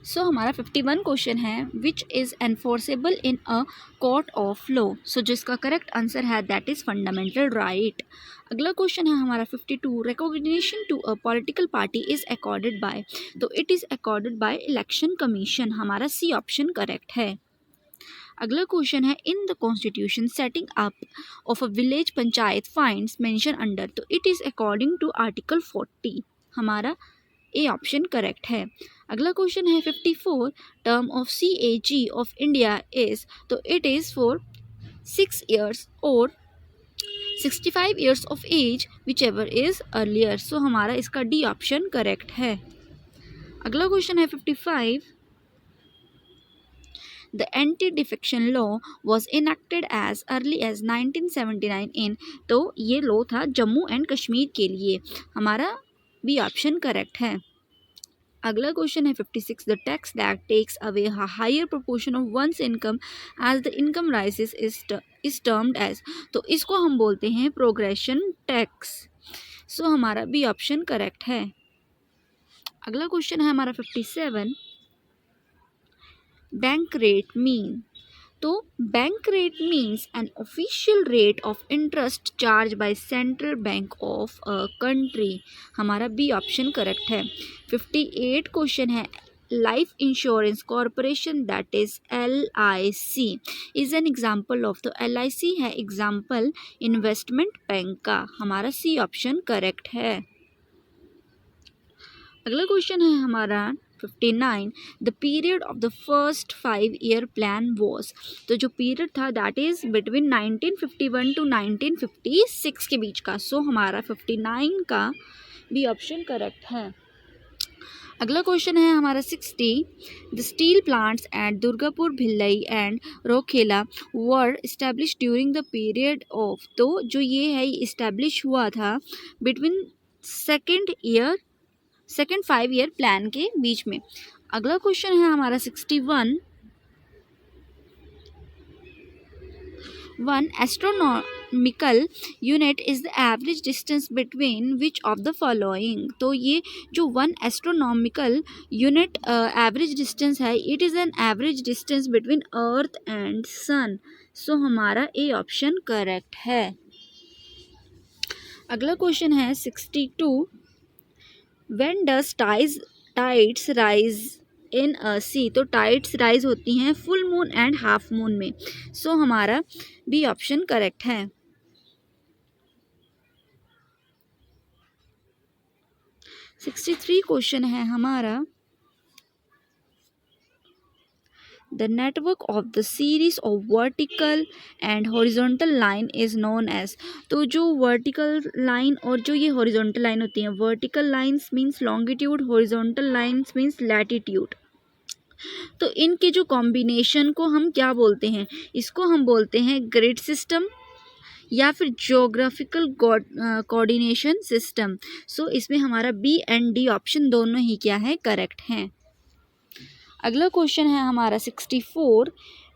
सो हमारा 51 क्वेश्चन है which is enforceable in a court of law. So जिसका correct answer है दैट इज़ फंडामेंटल राइट। अगला question है हमारा 52 recognition to a political party is accorded by. तो it is accorded by election commission, हमारा C option correct है। अगला question है in the constitution setting up of a village panchayat finds mention under. तो it is according to article 40, हमारा A option correct है। अगला question है 54 term of CAG of India is. तो इट इज़ फॉर 6 years और 65 years of age whichever is earlier. So हमारा इसका D option correct है। अगला क्वेश्चन है 55 The anti-defection law was enacted as early as 1979 in। तो ये law था जम्मू एंड कश्मीर के लिए, हमारा बी ऑप्शन करेक्ट है। अगला क्वेश्चन है 56 the tax that takes away a higher proportion of one's income as the income rises is termed as. तो इसको हम बोलते हैं प्रोग्रेशन टैक्स। सो हमारा बी ऑप्शन करेक्ट है। अगला क्वेश्चन है हमारा 57 बैंक रेट मीन। तो bank rate means an official rate of interest charge by central bank of a country, हमारा बी ऑप्शन करेक्ट है। 58 क्वेश्चन है life insurance corporation that is LIC is an example of. तो LIC है example investment bank का, हमारा C option correct है। अगला question है हमारा 59 the period of the first 5 year plan was. तो जो पीरियड था दैट इज बिटवीन 1951 टू 1956 के बीच का। सो हमारा 59 का बी ऑप्शन करेक्ट है। अगला क्वेश्चन है हमारा 60 the steel plants at Durgapur Bhilai and Rourkela were establish during the period of. तो जो ये है इस्टेब्लिश हुआ था बिटवीन सेकेंड 5 year प्लान के बीच में। अगला क्वेश्चन है हमारा 61 one astronomical unit is the average distance between which of the following. तो ये जो one astronomical unit average distance है it is an average distance between earth and sun. So हमारा ए ऑप्शन करेक्ट है। अगला question है 62 when does tides rise in a sea. तो tides rise होती हैं full moon and half moon में। So हमारा बी ऑप्शन करेक्ट है। 63 क्वेश्चन है हमारा the network of the series of vertical and horizontal line is known as. तो जो वर्टिकल लाइन और जो ये हॉरिजॉन्टल लाइन होती हैं, vertical lines means longitude, horizontal lines means latitude. तो इनके जो कॉम्बिनेशन को हम क्या बोलते हैं, इसको हम बोलते हैं ग्रिड सिस्टम या फिर ज्योग्राफिकल कोऑर्डिनेशन सिस्टम। सो इसमें हमारा बी एंड डी ऑप्शन दोनों ही क्या है करेक्ट हैं। अगला क्वेश्चन है हमारा 64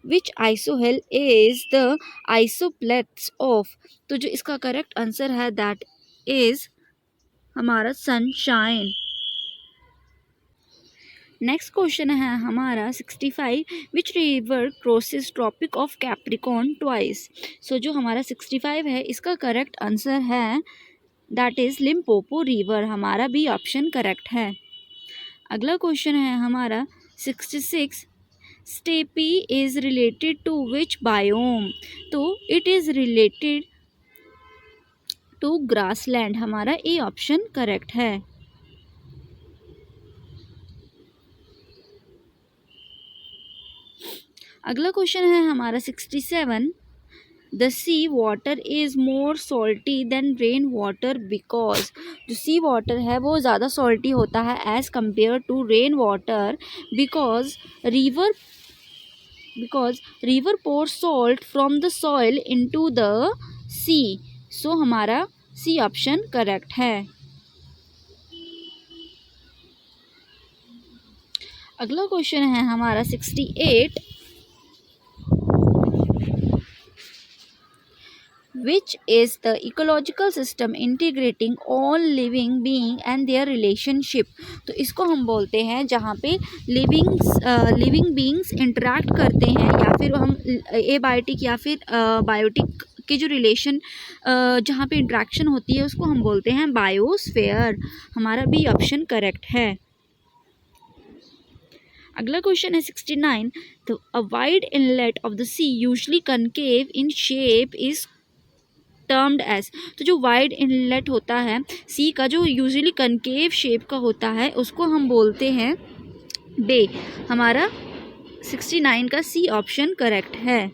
which isohel is the isopleths of. तो जो इसका करेक्ट आंसर है दैट इज हमारा सनशाइन। नेक्स्ट क्वेश्चन है हमारा 65 which river crosses Tropic of Capricorn twice. So जो हमारा 65 है इसका करेक्ट आंसर है दैट इज लिम्पोपो रिवर, हमारा बी ऑप्शन करेक्ट है। अगला क्वेश्चन है हमारा 66 steppe is related to which biome. तो it is related to grassland, हमारा ए ऑप्शन करेक्ट है। अगला क्वेश्चन है हमारा 67 the sea water is more salty than rain water because. जो सी वाटर है वो ज़्यादा सॉल्टी होता है as compare to rain water because river pour salt from the soil into the sea. So हमारा सी ऑप्शन करेक्ट है। अगला question है हमारा 68 which is the ecological system integrating all living being and their relationship. तो इसको हम बोलते हैं जहाँ पे लिविंग बीइंग्स इंटरेक्ट करते हैं, या फिर हम एबायोटिक या फिर बायोटिक के जो रिलेशन जहाँ पे इंट्रैक्शन होती है उसको हम बोलते हैं बायोस्फेयर। हमारा बी ऑप्शन करेक्ट है। अगला क्वेश्चन है 69। तो a wide inlet of the sea usually concave in shape is termed as. तो जो वाइड इनलेट होता है सी का, जो यूजली कनकेव शेप का होता है, उसको हम बोलते हैं बे। हमारा 69 का सी ऑप्शन करेक्ट है।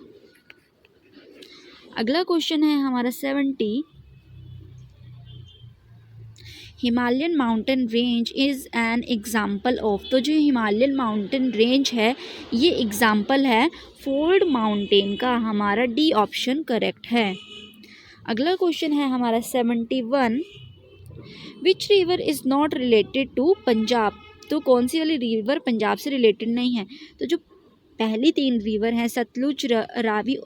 अगला क्वेश्चन है हमारा 70। Himalayan mountain range is an example of. तो जो हिमालयन माउंटेन रेंज है ये एग्ज़ाम्पल है फोल्ड माउंटेन का। हमारा डी ऑप्शन करेक्ट है। अगला क्वेश्चन है हमारा 71। Which river is not related to Punjab. तो कौन सी वाली रिवर पंजाब से रिलेटेड नहीं है। तो जो पहली 3 रिवर हैं सतलुज, रावी,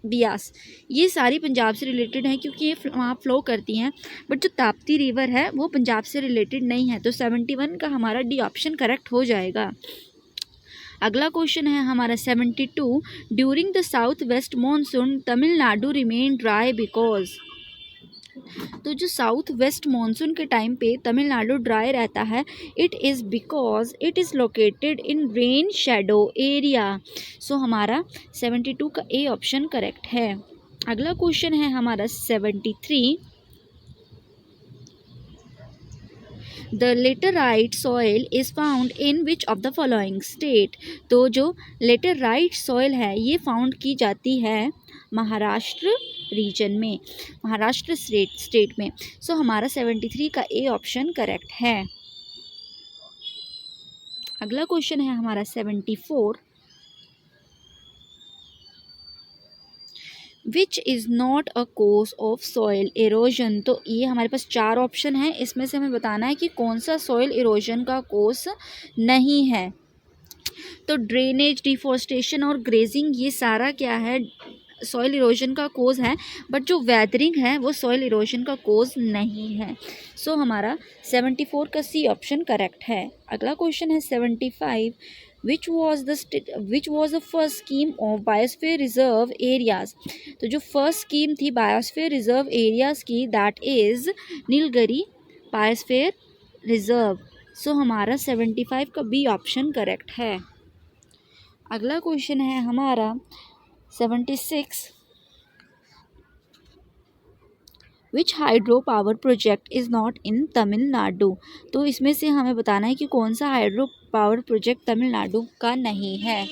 बियास, ये सारी पंजाब से रिलेटेड हैं क्योंकि ये वहाँ फ्लो करती हैं। बट जो ताप्ती रिवर है वो पंजाब से रिलेटेड नहीं है। तो 71 का हमारा डी ऑप्शन करेक्ट हो जाएगा। अगला क्वेश्चन है हमारा 72। During the south west monsoon Tamil Nadu remain dry because. तो जो साउथ वेस्ट मानसून के टाइम पे तमिलनाडु ड्राई रहता है, it is because it is located in rain shadow area. So हमारा 72 का ए ऑप्शन करेक्ट है। अगला क्वेश्चन है हमारा 73। The laterite soil is found in which of the following state. तो जो लेटराइट सॉइल है ये फाउंड की जाती है महाराष्ट्र रीजन में, महाराष्ट्र स्टेट में। सो हमारा 73 का ए ऑप्शन करेक्ट है। अगला क्वेश्चन है हमारा 74। Which is not a cause of soil erosion. तो ये हमारे पास 4 ऑप्शन है, इसमें से हमें बताना है कि कौन सा सॉइल इरोजन का कोज नहीं है। तो ड्रेनेज, डिफॉरेस्टेशन और ग्रेजिंग ये सारा क्या है, सॉइल इरोजन का कोज है। बट जो वेदरिंग है वो सॉइल इरोजन का कोज नहीं है। सो हमारा 74 का सी ऑप्शन करेक्ट है। अगला क्वेश्चन है 75। Which was the first scheme of biosphere reserve areas. तो जो फर्स्ट स्कीम थी बायोस्फीयर रिजर्व एरियाज की, that is Nilgiri biosphere reserve. So हमारा 75 का बी ऑप्शन करेक्ट है। अगला क्वेश्चन है हमारा 76। Which hydro power project is not in Tamil Nadu. तो इसमें से हमें बताना है कि कौन सा हाइड्रो पावर प्रोजेक्ट तमिलनाडु का नहीं है।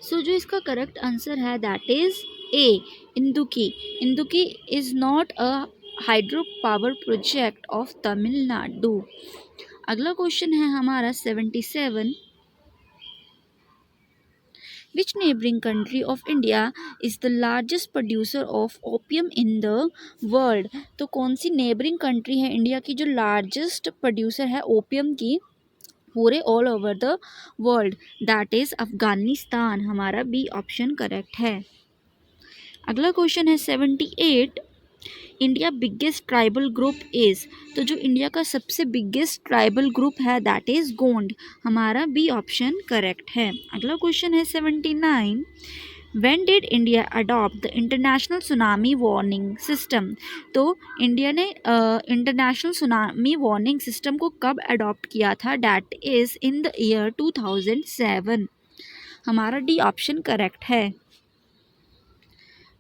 सो जो इसका करेक्ट आंसर है that is A, Idukki. Idukki is not a hydro power project of Tamil Nadu. अगला क्वेश्चन है हमारा 77। Which neighboring country of India is the largest producer of opium in the world। तो कौन सी नेबरिंग कंट्री है इंडिया की जो लार्जेस्ट प्रोड्यूसर है ओपियम की पूरे all over the world, that is Afghanistan. हमारा बी ऑप्शन करेक्ट है। अगला क्वेश्चन है 78। India biggest tribal group is. तो जो इंडिया का सबसे बिगेस्ट ट्राइबल ग्रुप है दैट इज़ गोंड। हमारा बी ऑप्शन करेक्ट है। अगला क्वेश्चन है 79। When did India adopt the international tsunami warning system। तो इंडिया ने इंटरनेशनल सुनामी वार्निंग सिस्टम को कब अडॉप्ट किया था, that is in the year 2007। हमारा डी ऑप्शन करेक्ट है।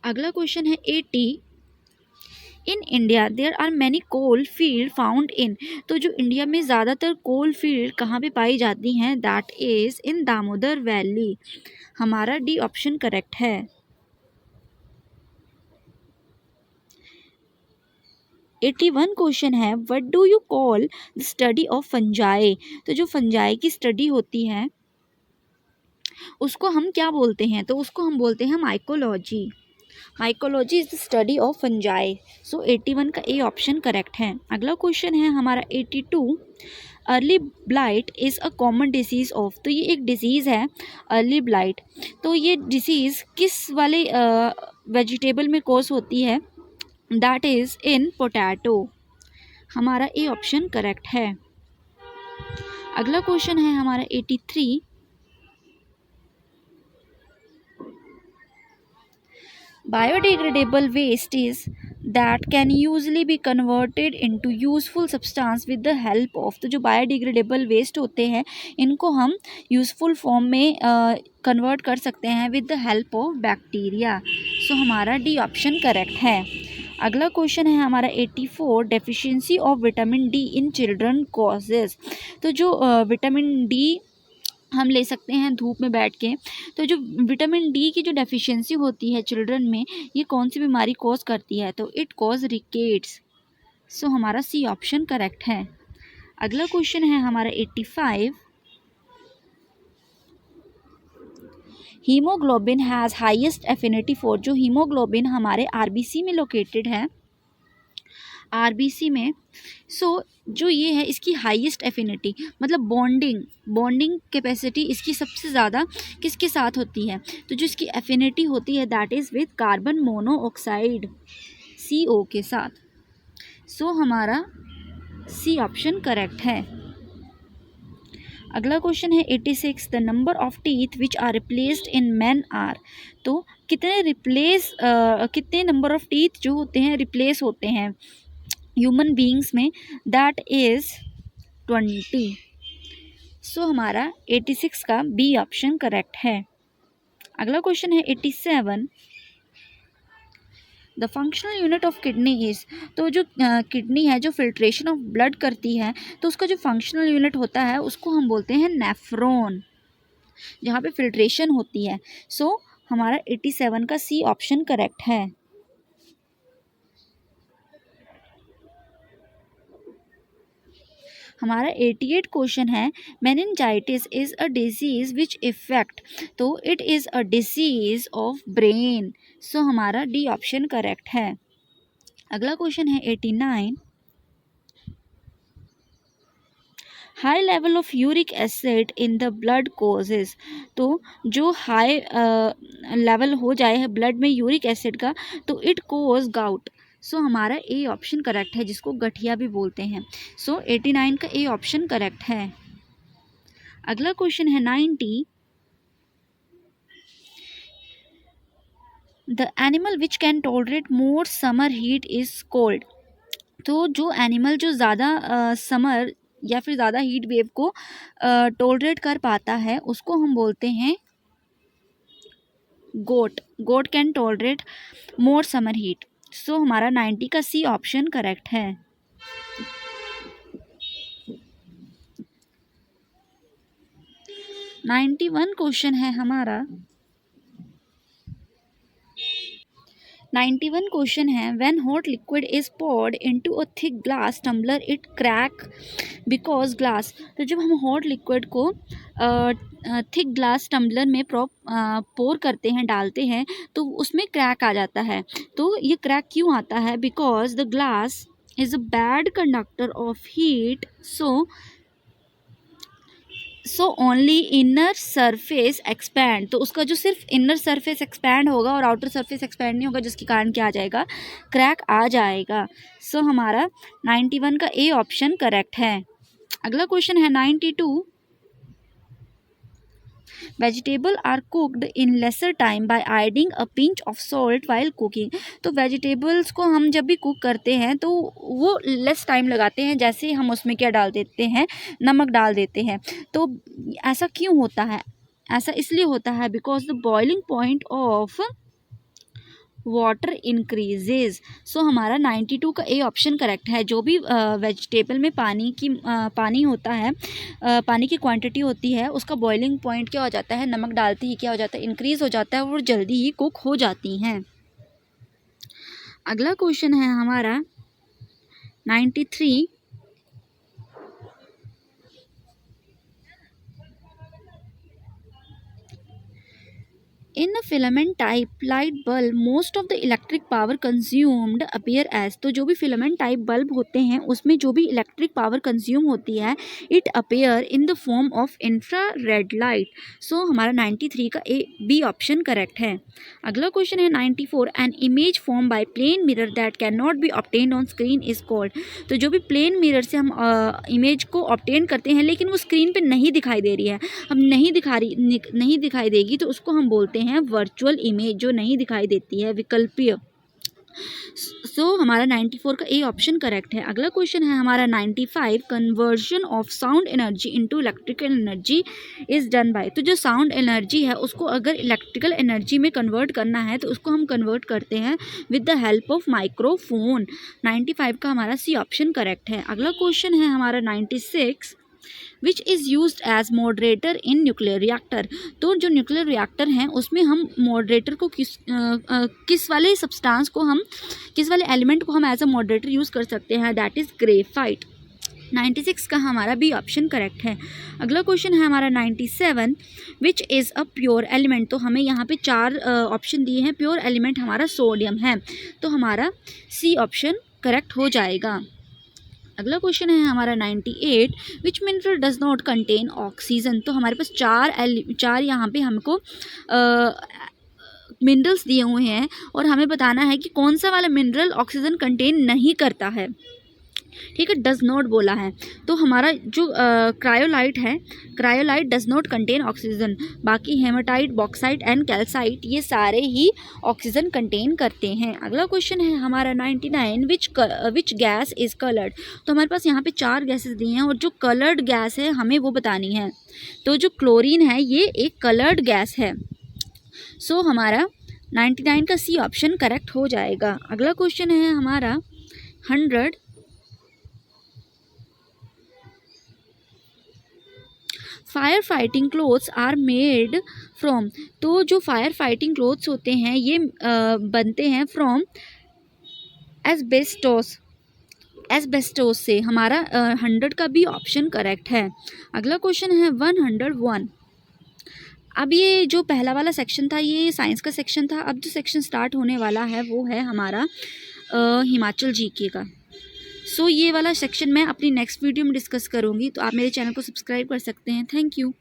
अगला क्वेश्चन है 80। In India there are many coal field found in. तो जो इंडिया में ज़्यादातर कोल फील्ड कहाँ पे पाई जाती हैं, that is in Damodar valley. हमारा डी ऑप्शन करेक्ट है। 81 क्वेश्चन है what do you call the study of fungi. तो जो फंजाई की स्टडी होती है उसको हम क्या बोलते हैं, तो उसको हम बोलते हैं mycology. Mycology is the study of fungi. So 81 का ए ऑप्शन करेक्ट है। अगला क्वेश्चन है हमारा 82। Early blight is a common disease of, तो ये एक डिसीज़ है अर्ली ब्लाइट। तो ये डिसीज़ किस वाले वेजिटेबल में कॉज होती है, दैट इज़ इन पोटैटो। हमारा ए ऑप्शन करेक्ट है। अगला क्वेश्चन है हमारा 83। Biodegradable waste is that can usually be converted into useful substance with the help of, तो जो biodegradable waste होते हैं इनको हम useful form में कन्वर्ट कर सकते हैं with the help of bacteria। सो हमारा डी ऑप्शन करेक्ट है। अगला क्वेश्चन है हमारा 84। Deficiency of vitamin D in children causes, तो जो विटामिन डी हम ले सकते हैं धूप में बैठ के, तो जो विटामिन डी की जो डेफिशिएंसी होती है चिल्ड्रन में, ये कौन सी बीमारी कॉज करती है, तो इट कॉज रिकेट्स। सो हमारा सी ऑप्शन करेक्ट है। अगला क्वेश्चन है हमारा 85। Haemoglobin has highest affinity for, जो हीमोग्लोबिन हमारे आरबीसी में लोकेटेड है, आरबीसी में। जो ये है इसकी हाईएस्ट एफिनिटी मतलब बॉन्डिंग कैपेसिटी इसकी सबसे ज़्यादा किसके साथ होती है, तो जो इसकी एफिनिटी होती है that is with carbon monoxide CO के साथ। हमारा सी ऑप्शन करेक्ट है। अगला क्वेश्चन है 86। The number of teeth which are replaced in man are, तो कितने नंबर ऑफ टीथ जो होते हैं रिप्लेस होते हैं ह्यूमन बींग्स में, दैट इज़ 20। हमारा 86 का बी ऑप्शन करेक्ट है। अगला क्वेश्चन है 87। The functional unit of kidney is, तो जो किडनी है जो फिल्ट्रेशन ऑफ ब्लड करती है, तो उसका जो फंक्शनल यूनिट होता है उसको हम बोलते हैं नेफ्रॉन, जहाँ पे फिल्ट्रेशन होती है। हमारा 87 का सी ऑप्शन करेक्ट है। हमारा 88 क्वेश्चन है meningitis is a disease which affect, तो it is a disease of brain. हमारा डी ऑप्शन करेक्ट है। अगला क्वेश्चन है 89। High level of uric acid in the blood causes, तो जो हाई लेवल हो जाए है ब्लड में यूरिक एसिड का, तो इट कोज गाउट। हमारा ए ऑप्शन करेक्ट है, जिसको गठिया भी बोलते हैं। 89 का ए ऑप्शन करेक्ट है। अगला क्वेश्चन है 90। The animal which can tolerate more summer heat is cold, तो जो एनिमल जो ज़्यादा समर या फिर ज़्यादा हीट वेव को टॉलरेट कर पाता है उसको हम बोलते हैं goat can tolerate more summer heat. हमारा 90 का सी ऑप्शन करेक्ट है। नाइन्टी वन क्वेश्चन है हमारा 91 क्वेश्चन है when hot liquid is poured into a thick glass tumbler it crack because glass, तो जब हम हॉट लिक्विड को थिक ग्लास टम्बलर में पोर करते हैं डालते हैं तो उसमें क्रैक आ जाता है। तो ये क्रैक क्यों आता है, because the glass is a bad conductor of heat, so only inner surface expand, तो उसका जो सिर्फ इनर सरफेस एक्सपैंड होगा और आउटर सरफेस एक्सपैंड नहीं होगा, जिसके कारण क्या आ जाएगा, क्रैक आ जाएगा। हमारा 91 का ए ऑप्शन करेक्ट है। अगला क्वेश्चन है 92। Vegetable are cooked in lesser time by adding a pinch of salt while cooking, तो वेजिटेबल्स को हम जब भी कुक करते हैं तो वो लेस टाइम लगाते हैं, जैसे हम उसमें क्या डाल देते हैं, नमक डाल देते हैं। तो ऐसा क्यों होता है, ऐसा इसलिए होता है because the boiling point of water increases. हमारा 92 का ए ऑप्शन करेक्ट है। जो भी वेजिटेबल में पानी होता है, पानी की क्वांटिटी होती है, उसका बॉइलिंग पॉइंट क्या हो जाता है, नमक डालते ही क्या हो जाता है, इंक्रीज हो जाता है और जल्दी ही कुक हो जाती हैं। अगला क्वेश्चन है हमारा 93। In a filament type light bulb most of the electric power consumed appear as, तो जो भी फिलामेंट टाइप बल्ब होते हैं उसमें जो भी इलेक्ट्रिक पावर कंज्यूम होती है it appear in the form of infrared light. So हमारा 93 का ए बी ऑप्शन करेक्ट है। अगला क्वेश्चन है 94, an image form by plane mirror that can not be obtained on screen is called, तो जो भी प्लेन मिरर से हम इमेज को ऑब्टेन करते हैं लेकिन वो स्क्रीन पे नहीं दिखाई दे रही है, हम नहीं दिखाई देगी, तो उसको हम बोलते हैं वर्चुअल इमेज, जो नहीं दिखाई देती है, विकल्पीय। सो हमारा 94 का ए ऑप्शन करेक्ट है। अगला क्वेश्चन है हमारा 95, conversion of sound energy into electrical energy is done by, तो जो साउंड एनर्जी है उसको अगर इलेक्ट्रिकल एनर्जी में कन्वर्ट करना है तो उसको हम कन्वर्ट करते हैं with the help of microphone. 95 का हमारा सी ऑप्शन करेक्ट है। अगला क्वेश्चन है हमारा 96, which is used as moderator in nuclear reactor, तो जो न्यूक्लियर रिएक्टर हैं उसमें हम मॉडरेटर को किस वाले सब्सटेंस को हम, किस वाले एलिमेंट को हम एज अ मॉडरेटर यूज़ कर सकते हैं, दैट इज़ ग्रेफाइट। 96 का हमारा बी ऑप्शन करेक्ट है। अगला क्वेश्चन है हमारा 97, which is a pure element, तो हमें यहाँ पे 4 ऑप्शन दिए हैं, प्योर एलिमेंट हमारा सोडियम है, तो हमारा सी ऑप्शन करेक्ट हो जाएगा। अगला क्वेश्चन है हमारा 98, विच mineral does not contain oxygen, तो हमारे पास चार यहाँ पे हमको मिनरल्स दिए हुए हैं और हमें बताना है कि कौन सा वाला मिनरल ऑक्सीजन कंटेन नहीं करता है, ठीक है, डज नॉट बोला है। तो हमारा जो क्रायोलाइट है, cryolite does not contain oxygen, बाकी हेमाटाइट, बॉक्साइट एंड कैल्साइट ये सारे ही ऑक्सीजन कंटेन करते हैं। अगला क्वेश्चन है हमारा 99, विच गैस इज कलर्ड, तो हमारे पास यहाँ पे 4 गैसेस दिए हैं और जो कलर्ड गैस है हमें वो बतानी है, तो जो क्लोरीन है ये एक कलर्ड गैस है। सो हमारा 99 का सी ऑप्शन करेक्ट हो जाएगा। अगला क्वेश्चन है हमारा 100, fire fighting clothes are made from, तो जो फायर फाइटिंग क्लोथ्स होते हैं ये बनते हैं फ्रॉम एस्बेस्टोस, एस्बेस्टोस से, हमारा 100 का भी ऑप्शन करेक्ट है। अगला क्वेश्चन है 101, अब ये जो पहला वाला सेक्शन था ये साइंस का सेक्शन था, अब जो सेक्शन स्टार्ट होने वाला है वो है हमारा हिमाचल जीके का। सो ये वाला सेक्शन मैं अपनी नेक्स्ट वीडियो में डिस्कस करूँगी, तो आप मेरे चैनल को सब्सक्राइब कर सकते हैं। Thank you.